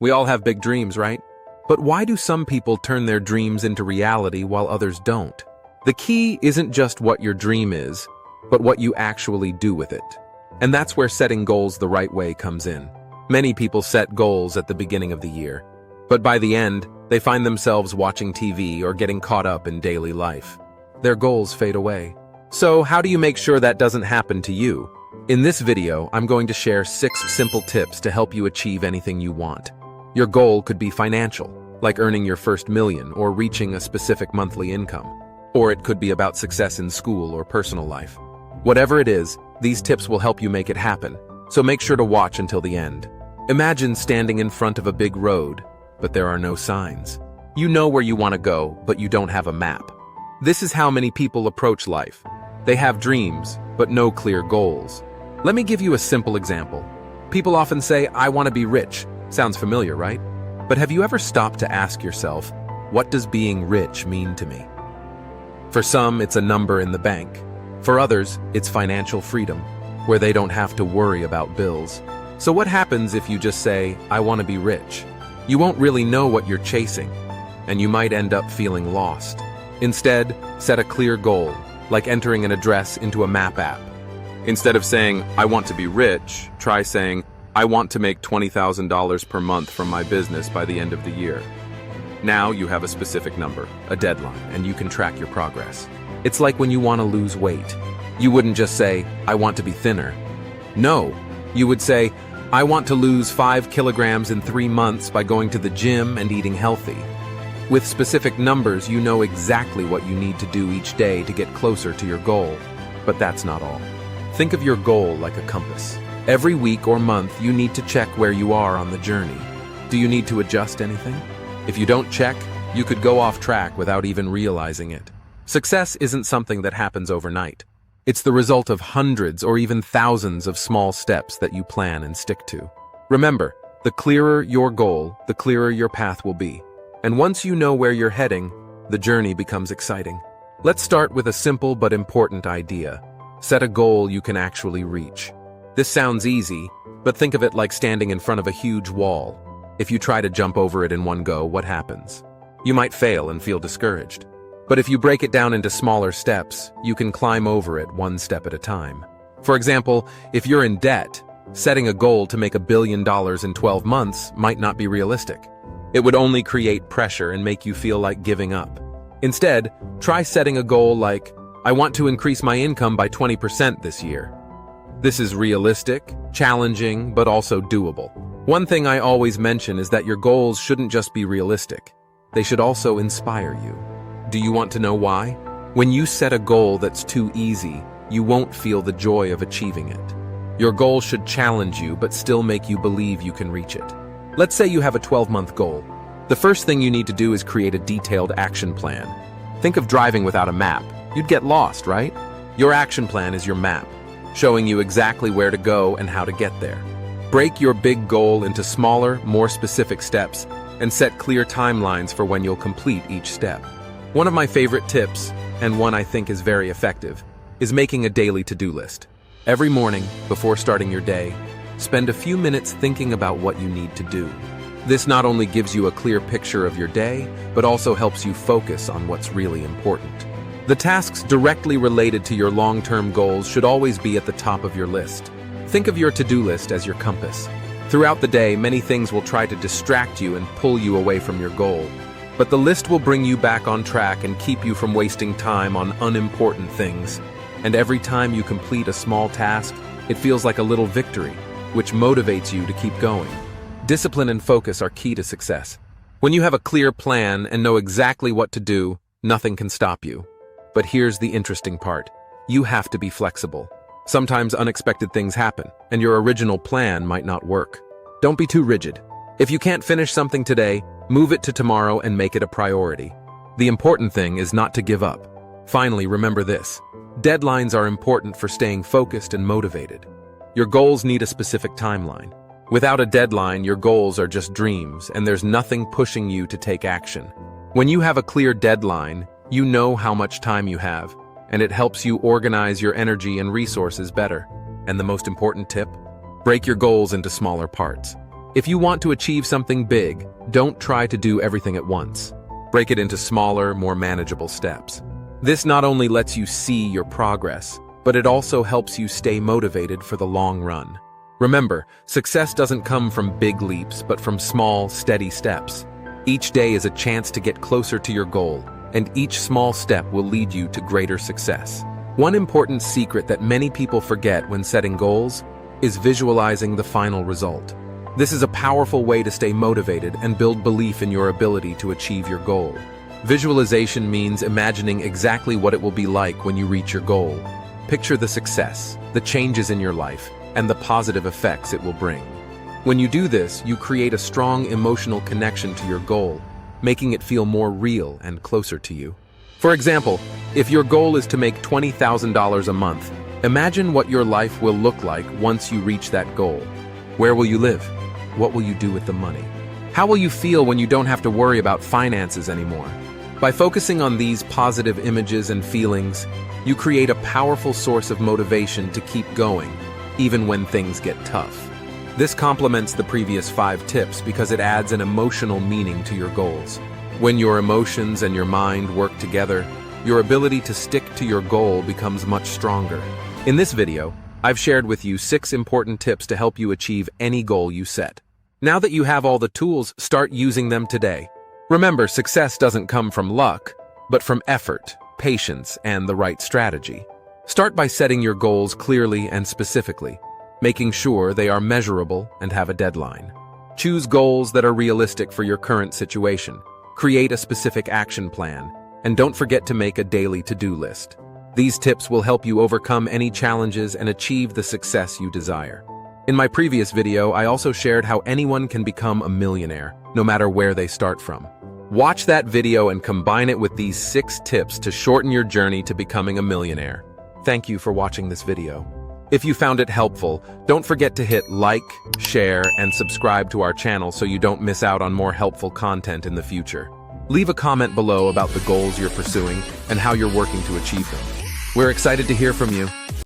We all have big dreams, right? But why do some people turn their dreams into reality while others don't? The key isn't just what your dream is, but what you actually do with it. And that's where setting goals the right way comes in. Many people set goals at the beginning of the year, but by the end, they find themselves watching TV or getting caught up in daily life. Their goals fade away. So how do you make sure that doesn't happen to you? In this video, I'm going to share 6 simple tips to help you achieve anything you want. Your goal could be financial, like earning your first million or reaching a specific monthly income. Or it could be about success in school or personal life. Whatever it is, these tips will help you make it happen, so make sure to watch until the end. Imagine standing in front of a big road, but there are no signs. You know where you want to go, but you don't have a map. This is how many people approach life. They have dreams, but no clear goals. Let me give you a simple example. People often say, "I want to be rich." Sounds familiar, right? But have you ever stopped to ask yourself, what does being rich mean to me? For some, it's a number in the bank. For others, it's financial freedom, where they don't have to worry about bills. So what happens if you just say, "I want to be rich"? You won't really know what you're chasing, and you might end up feeling lost. Instead, set a clear goal, like entering an address into a map app. Instead of saying, "I want to be rich," try saying, "I want to make $20,000 per month from my business by the end of the year." Now you have a specific number, a deadline, and you can track your progress. It's like when you want to lose weight. You wouldn't just say, "I want to be thinner." No, you would say, "I want to lose 5 kilograms in 3 months by going to the gym and eating healthy." With specific numbers, you know exactly what you need to do each day to get closer to your goal. But that's not all. Think of your goal like a compass. Every week or month, you need to check where you are on the journey. Do you need to adjust anything? If you don't check, you could go off track without even realizing it. Success isn't something that happens overnight. It's the result of hundreds or even thousands of small steps that you plan and stick to. Remember, the clearer your goal, the clearer your path will be. And once you know where you're heading, the journey becomes exciting. Let's start with a simple but important idea. Set a goal you can actually reach. This sounds easy, but think of it like standing in front of a huge wall. If you try to jump over it in one go, what happens? You might fail and feel discouraged. But if you break it down into smaller steps, you can climb over it one step at a time. For example, if you're in debt, setting a goal to make $1 billion in 12 months might not be realistic. It would only create pressure and make you feel like giving up. Instead, try setting a goal like, "I want to increase my income by 20% this year." This is realistic, challenging, but also doable. One thing I always mention is that your goals shouldn't just be realistic. They should also inspire you. Do you want to know why? When you set a goal that's too easy, you won't feel the joy of achieving it. Your goal should challenge you but still make you believe you can reach it. Let's say you have a 12-month goal. The first thing you need to do is create a detailed action plan. Think of driving without a map. You'd get lost, right? Your action plan is your map, showing you exactly where to go and how to get there. Break your big goal into smaller, more specific steps and set clear timelines for when you'll complete each step. One of my favorite tips, and one I think is very effective, is making a daily to-do list. Every morning, before starting your day, spend a few minutes thinking about what you need to do. This not only gives you a clear picture of your day, but also helps you focus on what's really important. The tasks directly related to your long-term goals should always be at the top of your list. Think of your to-do list as your compass. Throughout the day, many things will try to distract you and pull you away from your goal. But the list will bring you back on track and keep you from wasting time on unimportant things. And every time you complete a small task, it feels like a little victory, which motivates you to keep going. Discipline and focus are key to success. When you have a clear plan and know exactly what to do, nothing can stop you. But here's the interesting part. You have to be flexible. Sometimes unexpected things happen, and your original plan might not work. Don't be too rigid. If you can't finish something today, move it to tomorrow and make it a priority. The important thing is not to give up. Finally, remember this. Deadlines are important for staying focused and motivated. Your goals need a specific timeline. Without a deadline, your goals are just dreams, and there's nothing pushing you to take action. When you have a clear deadline, you know how much time you have, and it helps you organize your energy and resources better. And the most important tip? Break your goals into smaller parts. If you want to achieve something big, don't try to do everything at once. Break it into smaller, more manageable steps. This not only lets you see your progress, but it also helps you stay motivated for the long run. Remember, success doesn't come from big leaps, but from small, steady steps. Each day is a chance to get closer to your goal, and each small step will lead you to greater success. One important secret that many people forget when setting goals is visualizing the final result. This is a powerful way to stay motivated and build belief in your ability to achieve your goal. Visualization means imagining exactly what it will be like when you reach your goal. Picture the success, the changes in your life, and the positive effects it will bring. When you do this, you create a strong emotional connection to your goal, making it feel more real and closer to you. For example, if your goal is to make $20,000 a month, imagine what your life will look like once you reach that goal. Where will you live? What will you do with the money? How will you feel when you don't have to worry about finances anymore? By focusing on these positive images and feelings, you create a powerful source of motivation to keep going, even when things get tough. This complements the previous 5 tips because it adds an emotional meaning to your goals. When your emotions and your mind work together, your ability to stick to your goal becomes much stronger. In this video, I've shared with you 6 important tips to help you achieve any goal you set. Now that you have all the tools, start using them today. Remember, success doesn't come from luck, but from effort, patience, and the right strategy. Start by setting your goals clearly and specifically, making sure they are measurable and have a deadline. Choose goals that are realistic for your current situation. Create a specific action plan, and don't forget to make a daily to-do list. These tips will help you overcome any challenges and achieve the success you desire. In my previous video, I also shared how anyone can become a millionaire, no matter where they start from. Watch that video and combine it with these 6 tips to shorten your journey to becoming a millionaire. Thank you for watching this video. If you found it helpful, don't forget to hit like, share, and subscribe to our channel so you don't miss out on more helpful content in the future. Leave a comment below about the goals you're pursuing and how you're working to achieve them. We're excited to hear from you.